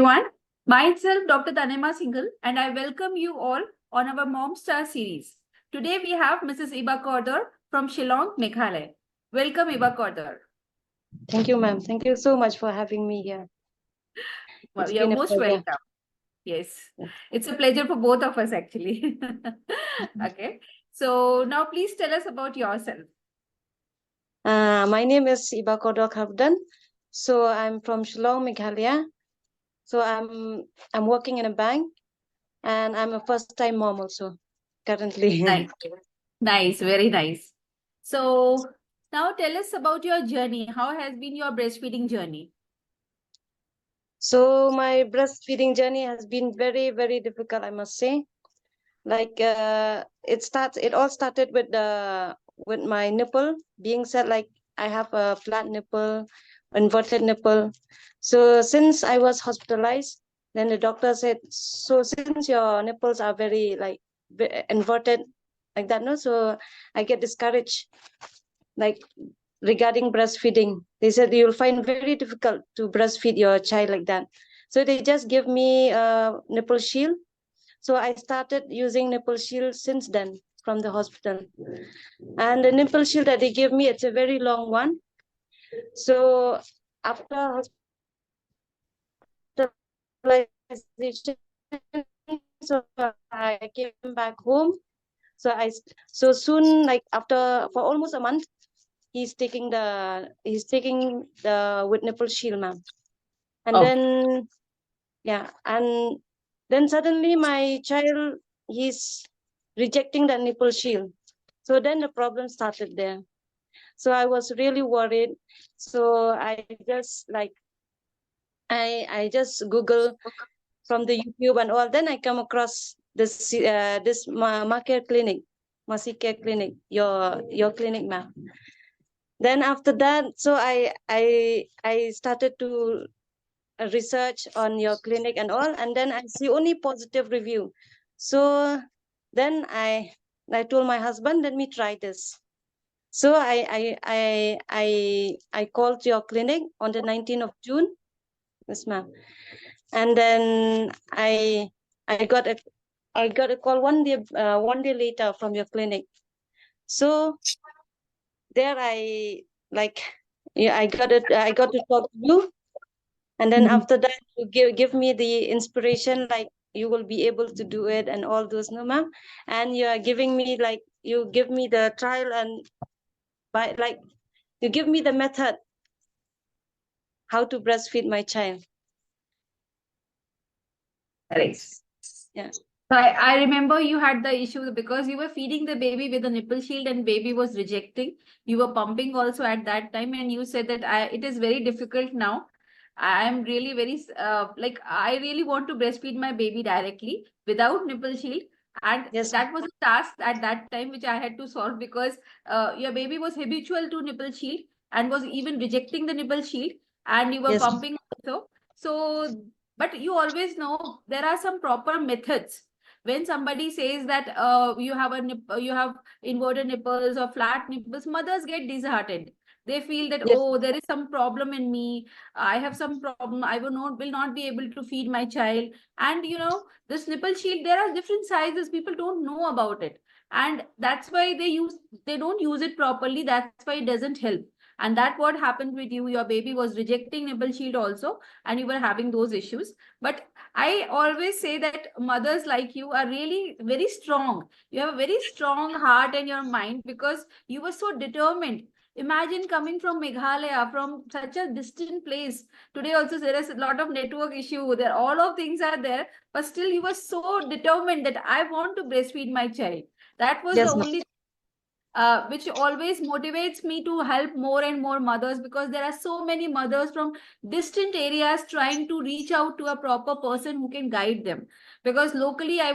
everyone. Myself, Dr. Tanima Singhal, and I welcome you all on our Mom Star series. Today we have Mrs. Iba Kaur from Shillong, Meghalaya. Welcome, Iba Kaur. Thank you, ma'am. Thank you so much for having me here. Well, It's you're been a most pleasure. welcome. Yes, it's a pleasure for both of us, actually. Okay, so now please tell us about yourself. My name is Iba Kaur. So I'm from Shillong, Meghalaya. So I'm working in a bank, and I'm a first-time mom also currently. Nice, nice, very nice. So now tell us about your journey. How has been your breastfeeding journey? So my breastfeeding journey has been very, very difficult, I must say. Like it all started with my nipple being said, like I have a flat nipple, inverted nipple. So since I was hospitalized, then the doctor said, so since your nipples are very like inverted like that, no, so I get discouraged, like regarding breastfeeding. They said you'll find very difficult to breastfeed your child like that. So they just give me a nipple shield. So I started using nipple shield since then from the hospital. And the nipple shield that they gave me, it's a very long one. So after hospitalization, so I came back home. So soon, like after for almost a month, he's taking the with nipple shield, ma'am. And Oh, then yeah, and then suddenly my child, he's rejecting the nipple shield. So then the problem started there. So I was really worried. So I just Google from the YouTube and all. Then I come across this Maa-Si Care Clinic, Maa-Si Care Clinic, your clinic, ma'am. Then after that, so I started to research on your clinic and all, and then I see only positive review. So then I told my husband, let me try this. So I called your clinic on the 19th of June. Yes, ma'am. And then I got a call one day later from your clinic. So there like yeah, I got to talk to you. And then after that, you give me the inspiration, like you will be able to do it and all those, no, ma'am. And you are giving me, like, you give me the trial, and by like you give me the method how to breastfeed my child. correct. Yeah. So I remember you had the issue because you were feeding the baby with a nipple shield and baby was rejecting. You were pumping also at that time, and you said that it is very difficult now. I'm really very like I really want to breastfeed my baby directly without nipple shield. And Yes. that was a task at that time which I had to solve because your baby was habitual to nipple shield and was even rejecting the nipple shield, and you were Yes. pumping also. So, but you always know there are some proper methods when somebody says that you have inverted nipples or flat nipples, mothers get disheartened. They feel that, Yes. oh, there is some problem in me, I have some problem, I will not be able to feed my child. And this nipple shield, there are different sizes, people don't know about it, and that's why they don't use it properly, that's why it doesn't help. And that what happened with you, your baby was rejecting nipple shield also, and you were having those issues. But I always say that mothers like you are really very strong. You have a very strong heart in your mind because you were so determined. Imagine coming from Meghalaya, from such a distant place. Today also there is a lot of network issue. There, all of things are there, but still you were so determined that I want to breastfeed my child. That was the Yes, ma'am. only which always motivates me to help more and more mothers, because there are so many mothers from distant areas trying to reach out to a proper person who can guide them. Because locally, I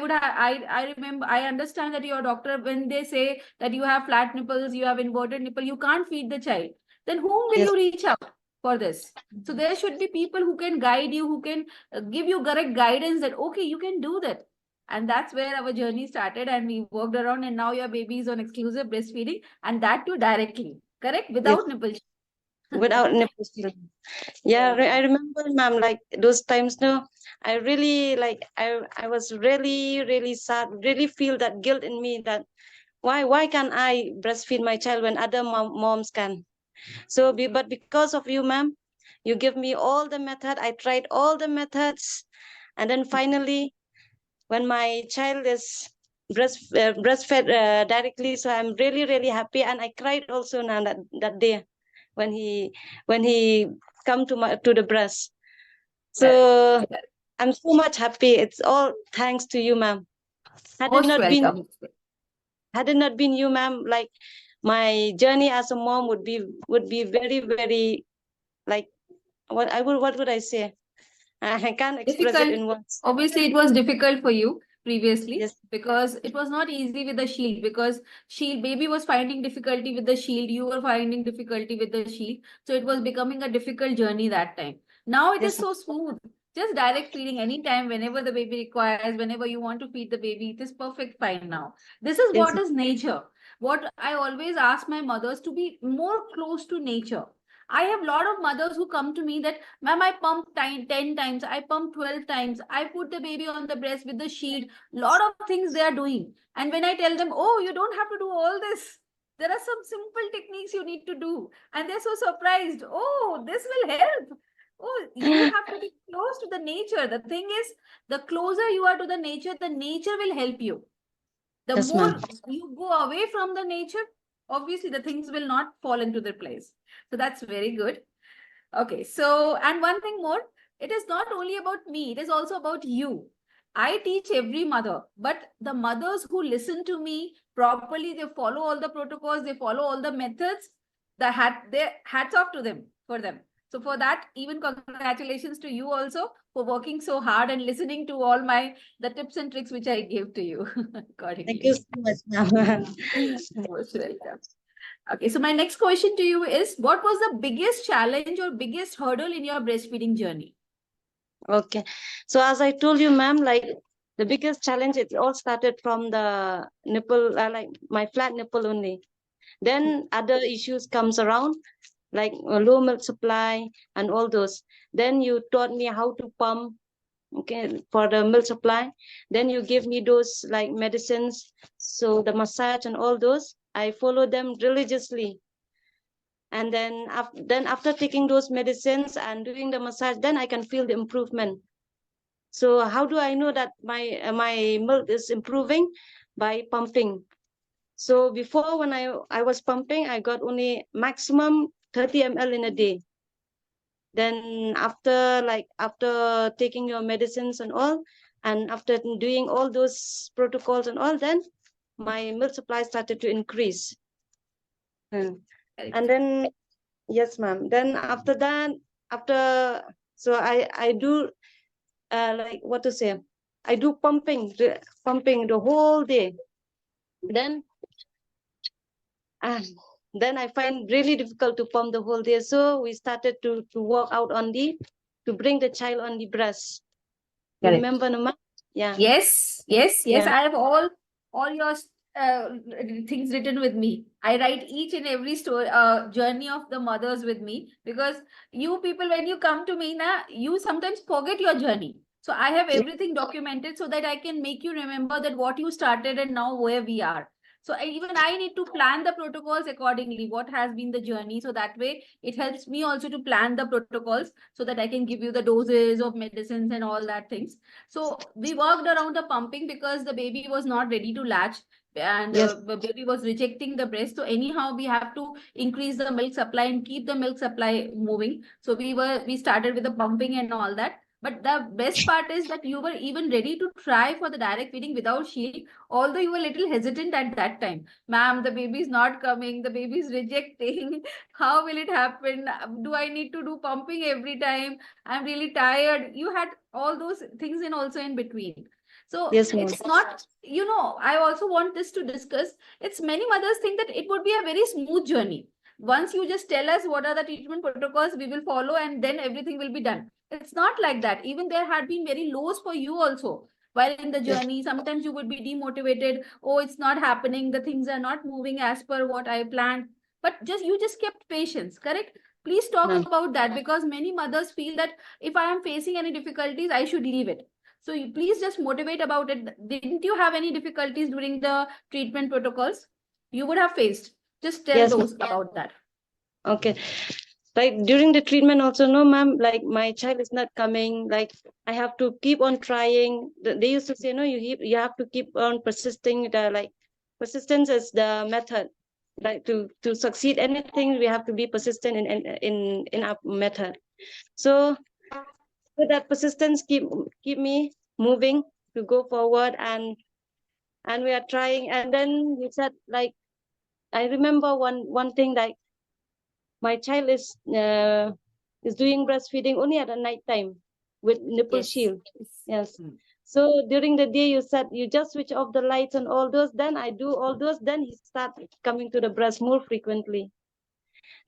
remember, I understand that your doctor, when they say that you have flat nipples, you have inverted nipple, you can't feed the child. Then whom will Yes. you reach out for this? So there should be people who can guide you, who can give you correct guidance that okay, you can do that. And that's where our journey started, and we worked around, and now your baby is on exclusive breastfeeding, and that too directly, correct? Yes. Without nipple. without nipple feeling. Yeah, Very I good. remember, ma'am, like those times. No, I really like I was really sad. Really feel that guilt in me that why can't I breastfeed my child when other moms can? So, but because of you, ma'am, you give me all the method. I tried all the methods, and then finally, when my child is breastfed directly, so I'm really happy, and I cried also now that day when he come to the breast. Correct. So Correct. I'm so much happy. It's all thanks to you, ma'am. Had it Most not been welcome. had it not been you, ma'am, like my journey as a mom would be very like what would I say? I can't express it Difficult. in words. Obviously, it was difficult for you previously Yes, because it was not easy with the shield, because shield baby was finding difficulty with the shield, you were finding difficulty with the shield. So it was becoming a difficult journey that time. Now it is yes, so smooth. Just direct feeding anytime, whenever the baby requires, whenever you want to feed the baby, it is perfect fine now. This is yes, what is nature. What I always ask my mothers to be more close to nature. I have a lot of mothers who come to me that, ma'am, I pump 10 times, I pump 12 times, I put the baby on the breast with the shield. Lot of things they are doing. And when I tell them, oh, you don't have to do all this, there are some simple techniques you need to do. And they're so surprised. Oh, this will help. Oh, you have to be close to the nature. The thing is, the closer you are to the nature will help you. The yes, ma'am. more you go away from the nature, obviously the things will not fall into their place. So that's very good. Okay, so, and one thing more, it is not only about me, it is also about you. I teach every mother, but the mothers who listen to me properly, they follow all the protocols, they follow all the methods, their hats off to them, for them. So for that, even congratulations to you also for working so hard and listening to all the tips and tricks which I gave to you Thank you accordingly. so much, ma'am. Most welcome. Okay, so my next question to you is, what was the biggest challenge or biggest hurdle in your breastfeeding journey? Okay. So as I told you, ma'am, like the biggest challenge, it all started from the nipple, like my flat nipple only. Then other issues comes around, like low milk supply and all those. Then you taught me how to pump, okay, for the milk supply. Then you give me those like medicines, so the massage and all those. I follow them religiously. And then after taking those medicines and doing the massage, then I can feel the improvement. So how do I know that my milk is improving? By pumping. So before, when I was pumping, I got only maximum 30 ml in a day. Then after taking your medicines and all, and after doing all those protocols and all, then my milk supply started to increase. And Correct. then yes, ma'am. Then after that, after so I do like what to say, I do pumping the whole day. Then uh, then I find really difficult to pump the whole day. So we started to work out on to bring the child on the breast. You Correct. remember, Nama? Yeah, Yes, yes, yes. yeah, I have all your things written with me. I write each and every story, journey of the mothers with me, because you people, when you come to me, na, you sometimes forget your journey. So I have yeah, everything documented so that I can make you remember that what you started and now where we are. So even I need to plan the protocols accordingly, what has been the journey. So that way it helps me also to plan the protocols so that I can give you the doses of medicines and all that things. So we worked around the pumping because the baby was not ready to latch, and yes, the baby was rejecting the breast. So anyhow, we have to increase the milk supply and keep the milk supply moving. So we started with the pumping and all that. But the best part is that you were even ready to try for the direct feeding without shield, although you were a little hesitant at that time. Ma'am, the baby is not coming, the baby is rejecting. How will it happen? Do I need to do pumping every time? I'm really tired. You had all those things in also in between. So yes, ma'am. it's not, I also want this to discuss. It's many mothers think that it would be a very smooth journey. Once you just tell us what are the treatment protocols, we will follow and then everything will be done. It's not like that. Even there had been very lows for you also while in the Yes, journey. Sometimes you would be demotivated. Oh, it's not happening. The things are not moving as per what I planned. But you just kept patience, correct? Please talk Ma'am. about that, because many mothers feel that if I am facing any difficulties, I should leave it. So you please just motivate about it. Didn't you have any difficulties during the treatment protocols you would have faced? Just tell Yes, those ma'am. about that. Okay. Like during the treatment also, no, ma'am, like my child is not coming. Like I have to keep on trying. They used to say, no, you have to keep on persisting. Like persistence is the method. Like to succeed anything, we have to be persistent in our method. So that persistence keep me moving to go forward, and we are trying. And then we said, like, I remember one thing, like my child is doing breastfeeding only at the night time with nipple Yes. shield. Yes. So during the day you said you just switch off the lights and all those. Then I do all those. Then he start coming to the breast more frequently.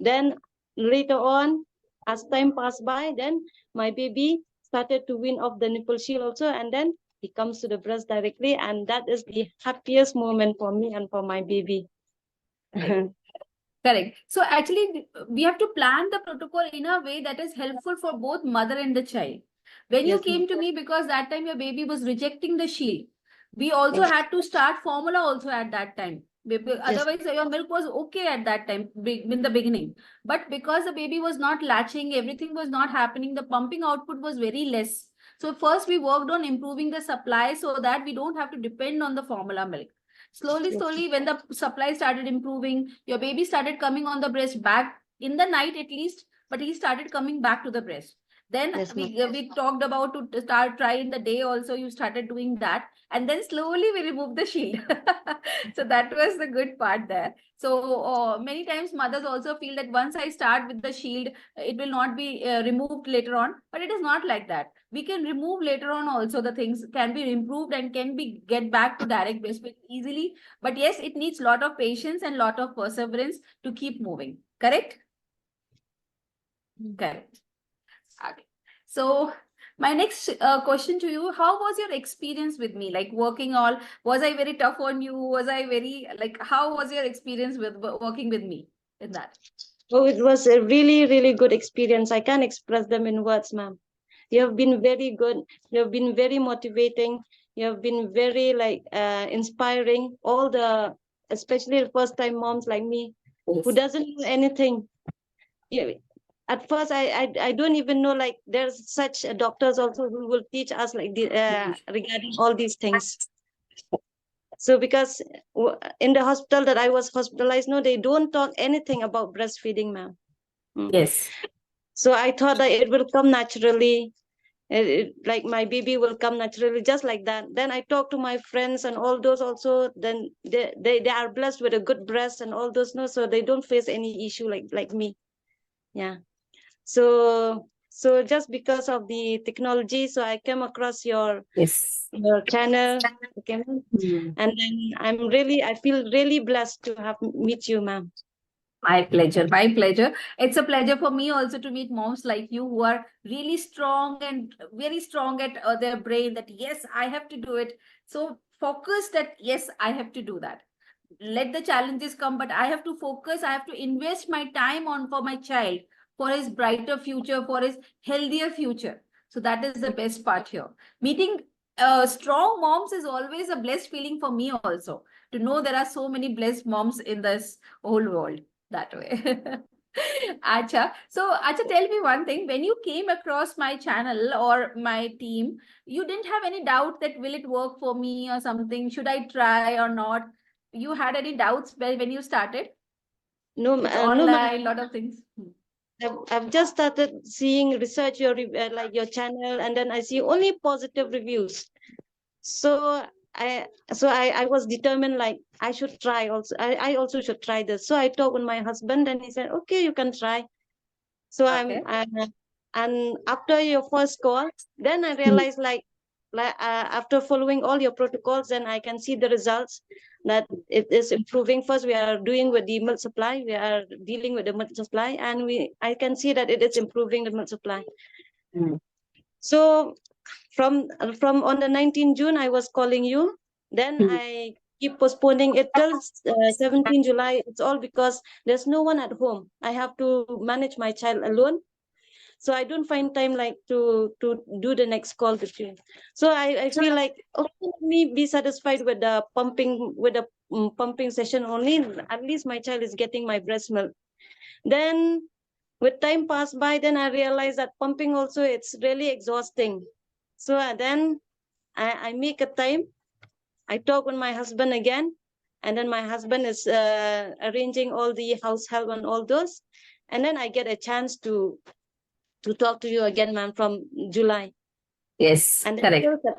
Then later on, as time passed by, then my baby started to wean off the nipple shield also, and then he comes to the breast directly, and that is the happiest moment for me and for my baby. Correct. So actually, we have to plan the protocol in a way that is helpful for both mother and the child. When you Yes, ma'am. came to me, because that time your baby was rejecting the shield, we also Yes, had to start formula also at that time. yes, Otherwise, your milk was okay at that time in the beginning. But because the baby was not latching, everything was not happening, the pumping output was very less. So first we worked on improving the supply so that we don't have to depend on the formula milk. Slowly, yes, slowly, when the supply started improving, your baby started coming on the breast back in the night at least, but he started coming back to the breast. Then yes, ma'am. we talked about to start try in the day also. You started doing that, and then slowly we removed the shield. So that was the good part there. So many times mothers also feel that once I start with the shield, it will not be removed later on. But it is not like that. We can remove later on also. The things can be improved and can be get back to direct breastfeed easily. But yes, it needs lot of patience and lot of perseverance to keep moving. Correct? Correct. Okay. So my next question to you, how was your experience with me? Like working all, was I very tough on you? Was I very, like, how was your experience with working with me in that? Oh, it was a really, really good experience. I can't express them in words, ma'am. You have been very good. You have been very motivating. You have been very inspiring. All the, especially the first time moms like me, who Yes. doesn't know anything. Yeah, at first, I don't even know, like there's such doctors also who will teach us like regarding all these things. So because in the hospital that I was hospitalized, no, they don't talk anything about breastfeeding, ma'am. Yes. So I thought that it will come naturally. Like my baby will come naturally, just like that. Then I talked to my friends and all those also. Then they are blessed with a good breast and all those, no, so they don't face any issue like me. Yeah. So just because of the technology, so I came across Yes. your channel, okay, and then I feel really blessed to have meet you, ma'am. My pleasure. My pleasure. It's a pleasure for me also to meet moms like you who are really strong and very strong at their brain that, yes, I have to do it. So focus that, yes, I have to do that. Let the challenges come, but I have to focus. I have to invest my time on for my child, for his brighter future, for his healthier future. So that is the best part here. Meeting strong moms is always a blessed feeling for me also, to know there are so many blessed moms in this whole world that way. Acha. So, Acha, tell me one thing. When you came across my channel or my team, you didn't have any doubt that will it work for me or something? Should I try or not? You had any doubts when you started? No, It's no, ma'am. online, lot of things. I've just started seeing research like your channel, and then I see only positive reviews. So I was determined, like I should try also. I also should try this. So I talked with my husband, and he said, "Okay, you can try." So Okay. and after your first call, then I Mm. realized, after following all your protocols, then I can see the results that it is improving. First, we are doing with the milk supply. We are dealing with the milk supply, and I can see that it is improving the milk supply. Mm. So from on the 19th June, I was calling you. Then Mm. I keep postponing it till 17 July. It's all because there's no one at home. I have to manage my child alone. So I don't find time like to do the next call with you. So I feel like, okay, let me be satisfied with the pumping session only. At least my child is getting my breast milk. Then with time passed by, then I realized that pumping also, it's really exhausting. So then I make a time. I talk with my husband again, and then my husband is arranging all the house help and all those, and then I get a chance to talk to you again, ma'am, from July. Yes, And correct. until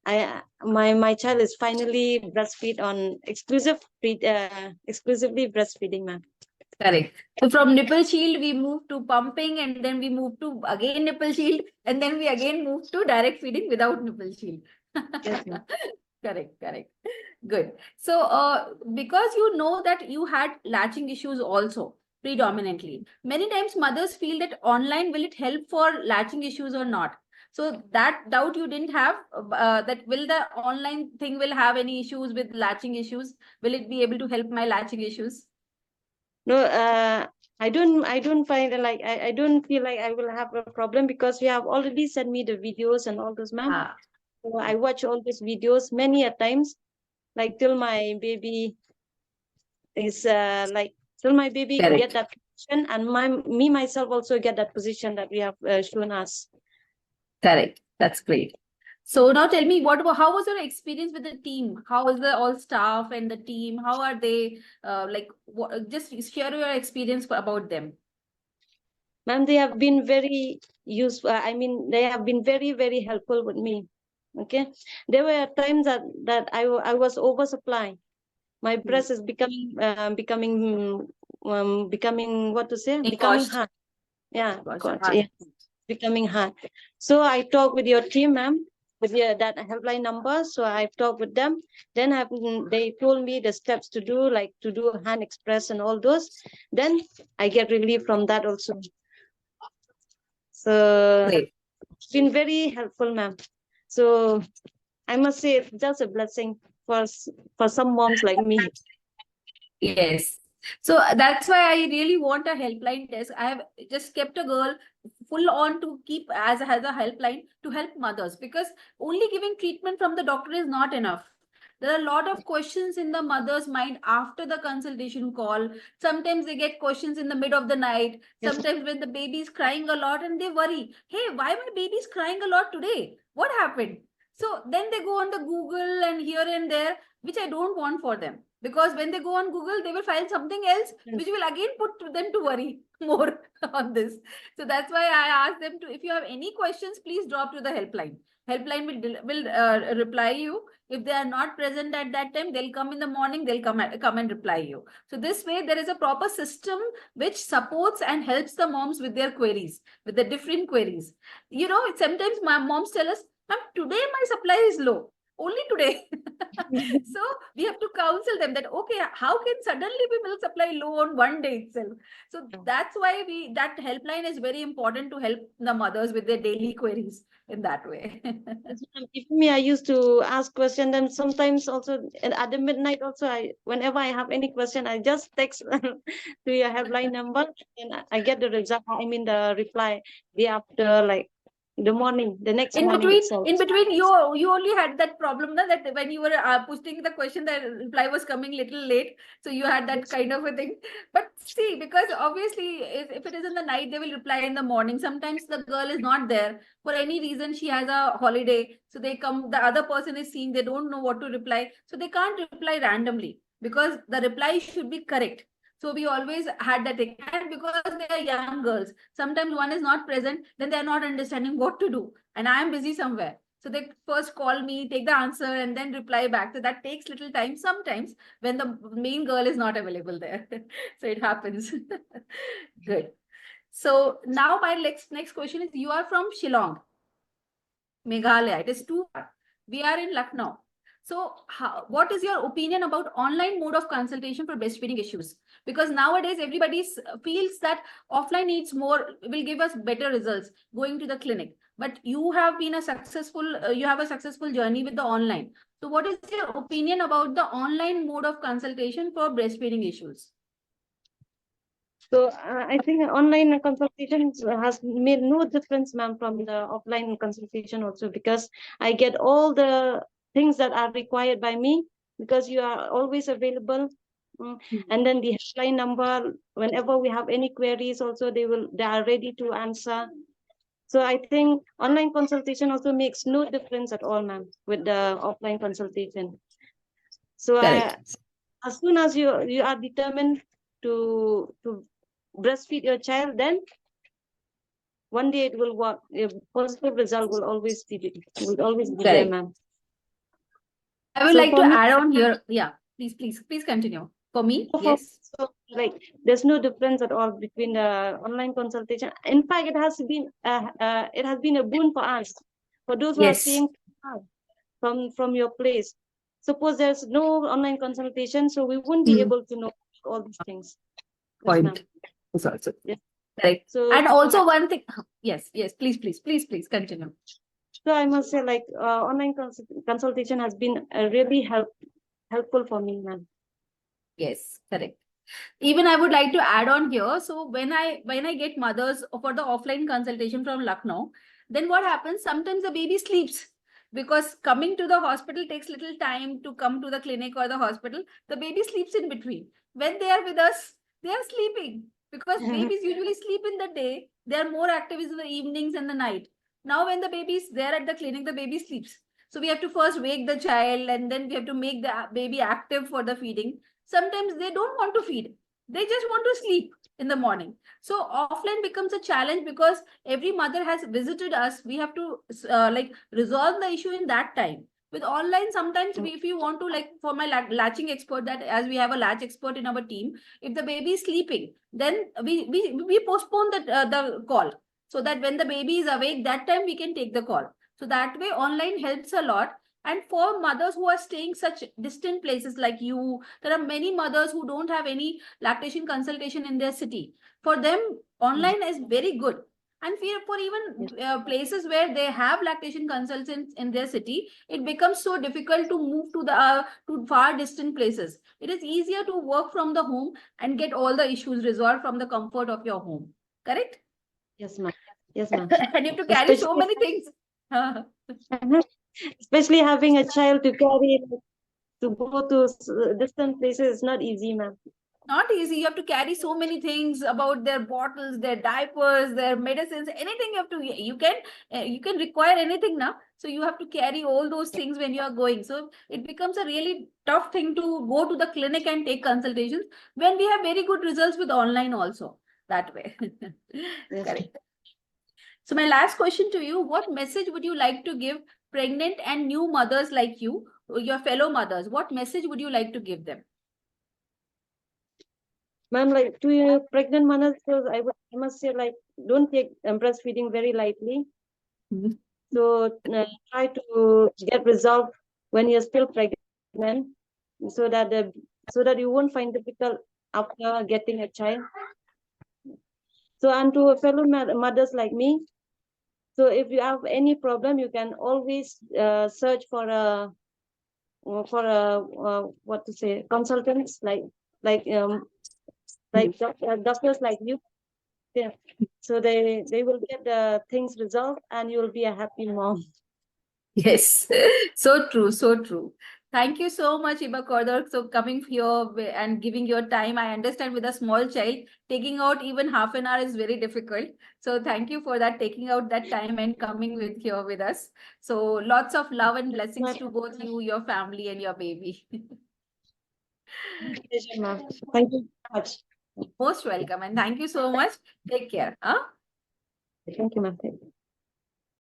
September, my child is finally breastfeed on exclusively breastfeeding, ma'am. Correct. So from nipple shield, we move to pumping, and then we move to again nipple shield, and then we again move to direct feeding without nipple shield. Yes, ma'am. Correct, correct. Good. So, because you know that you had latching issues also predominantly, many times mothers feel that online will it help for latching issues or not? So that doubt you didn't have, that will the online thing will have any issues with latching issues? Will it be able to help my latching issues? No, I don't find like I don't feel like I will have a problem because you have already sent me the videos and all those, ma'am. Ah, So I watch all these videos many a times, like till my baby is till my baby get correct, that position, and me myself also get that position that we have shown us. correct. That's great. So now tell me, how was your experience with the team? How is the all staff and the team? How are they? Like, just share your experience about them. Ma'am, they have been very useful. I mean, they have been very, very helpful with me. Okay, there were times that I was oversupply. My breast is becoming what to say, becoming Gosh, hard. Yeah, gosh, God, hard. yeah, becoming hard. So I talk with your team, ma'am, with that helpline number. So I talked with them. Then they told me the steps to do, like to do hand express and all those. Then I get relief from that also. So Great. it's been very helpful, ma'am. So I must say it's just a blessing for some moms like me. Yes. So that's why I really want a helpline desk. I have just kept a girl full on to keep as a helpline to help mothers, because only giving treatment from the doctor is not enough. There are a lot of questions in the mother's mind after the consultation call. Sometimes they get questions in the mid of the night. Yes. Sometimes when the baby is crying a lot and they worry, hey, why my baby is crying a lot today? What happened? So then they go on the Google and here and there, which I don't want for them. Because when they go on Google, they will find something else, which will again put them to worry more on this. So that's why I ask them to, if you have any questions, please drop to the helpline. Helpline will reply you. If they are not present at that time, they'll come in the morning, they'll come and reply you. So this way, there is a proper system which supports and helps the moms with their queries, with the different queries. You know, sometimes my moms tell us, ma'am, today my supply is low. Only today. So we have to counsel them that, okay, how can suddenly be milk supply low on one day itself? So that's why that helpline is very important to help the mothers with their daily queries in that way. Even me, I used to ask questions, and sometimes also at the midnight also, whenever I have any question, I just text to your helpline number, and I get the result. I mean the reply day after, like the next morning itself. In between, you only had that problem that when you were posting the question, the reply was coming little late. So you had that kind of a thing. But see, because obviously, if it is in the night, they will reply in the morning. Sometimes the girl is not there for any reason. She has a holiday, so they come. The other person is seeing. They don't know what to reply, so they can't reply randomly because the reply should be correct. So we always had that thing. And because they are young girls, sometimes one is not present, then they're not understanding what to do. And I am busy somewhere. So they first call me, take the answer, and then reply back. So that takes little time sometimes when the main girl is not available there. So it happens. Good. So now my next question is, you are from Shillong, Meghalaya. It is too far. We are in Lucknow. So what is your opinion about online mode of consultation for breastfeeding issues? Because nowadays everybody feels that offline needs more, will give us better results going to the clinic. but you have been a successful, you have a successful journey with the online. So what is your opinion about the online mode of consultation for breastfeeding issues? So I think online consultation has made no difference, ma'am, from the offline consultation also, because I get all the things that are required by me, because you are always available. And then the helpline number, whenever we have any queries also, they are ready to answer. So I think online consultation also makes no difference at all, ma'am, with the offline consultation. So Correct. as soon as you are determined to breastfeed your child, then one day it will work. A positive result will always be there, Correct. ma'am. I would So like to for me, add on here. Yeah, please continue. For me, yes. so like there's no difference at all between the online consultation. In fact, it has been a boon for us, for those who are Yes. staying from your place. Suppose there's no online consultation, so we wouldn't be able to know all these things. Yes, ma'am. Point. Is also Yes. correct. So And also one thing. Yes, please continue. So I must say, like online consultation has been really helpful for me, ma'am. Yes, correct. Even I would like to add on here. So when I get mothers for the offline consultation from Lucknow, then what happens? Sometimes the baby sleeps because coming to the hospital takes little time to come to the clinic or the hospital. The baby sleeps in between. When they are with us, they are sleeping because babies usually sleep in the day. They are more active in the evenings and the night. Now when the baby is there at the clinic, the baby sleeps. So we have to first wake the child and then we have to make the baby active for the feeding. Sometimes they don't want to feed, they just want to sleep in the morning. So offline becomes a challenge because every mother has visited us. We have to like resolve the issue in that time. With online, sometimes if you want to, like for my latching expert, that as we have a latch expert in our team, if the baby is sleeping, then we postpone the call, so that when the baby is awake, that time we can take the call. So that way online helps a lot. And for mothers who are staying such distant places like you, there are many mothers who don't have any lactation consultation in their city. For them, online is very good. And for even places where they have lactation consultants in their city, it becomes so difficult to move to the to far distant places. It is easier to work from the home and get all the issues resolved from the comfort of your home. Correct? Yes, ma'am. Yes, ma'am. And you have to carry so Especially, many things. especially having a child to carry to go to distant places is not easy, ma'am. Not easy. You have to carry so many things about their bottles, their diapers, their medicines, anything you have to, you can require anything now. So you have to carry all those things when you are going. So it becomes a really tough thing to go to the clinic and take consultations when we have very good results with online also that way. Yes. Correct. So my last question to you, what message would you like to give pregnant and new mothers like you, your fellow mothers? What message would you like to give them? Ma'am, like to your pregnant mothers, I must say, like, don't take breastfeeding very lightly. So try to get resolved when you're still pregnant, so that you won't find difficult after getting a child. So, and to fellow mothers like me, so if you have any problem, you can always search for a what to say, consultants like doctors like you. Yeah. So they will get the things resolved, and you will be a happy mom. Yes, so true, so true. Thank you so much, Iba Kodar. So coming here and giving your time. I understand with a small child, taking out even half an hour is very difficult. So thank you for that, taking out that time and coming with here with us. So lots of love and blessings to both you, your family, and your baby. Pleasure, ma'am. Thank you so much. Most welcome and thank you so much. Take care. Huh? Thank you, ma'am.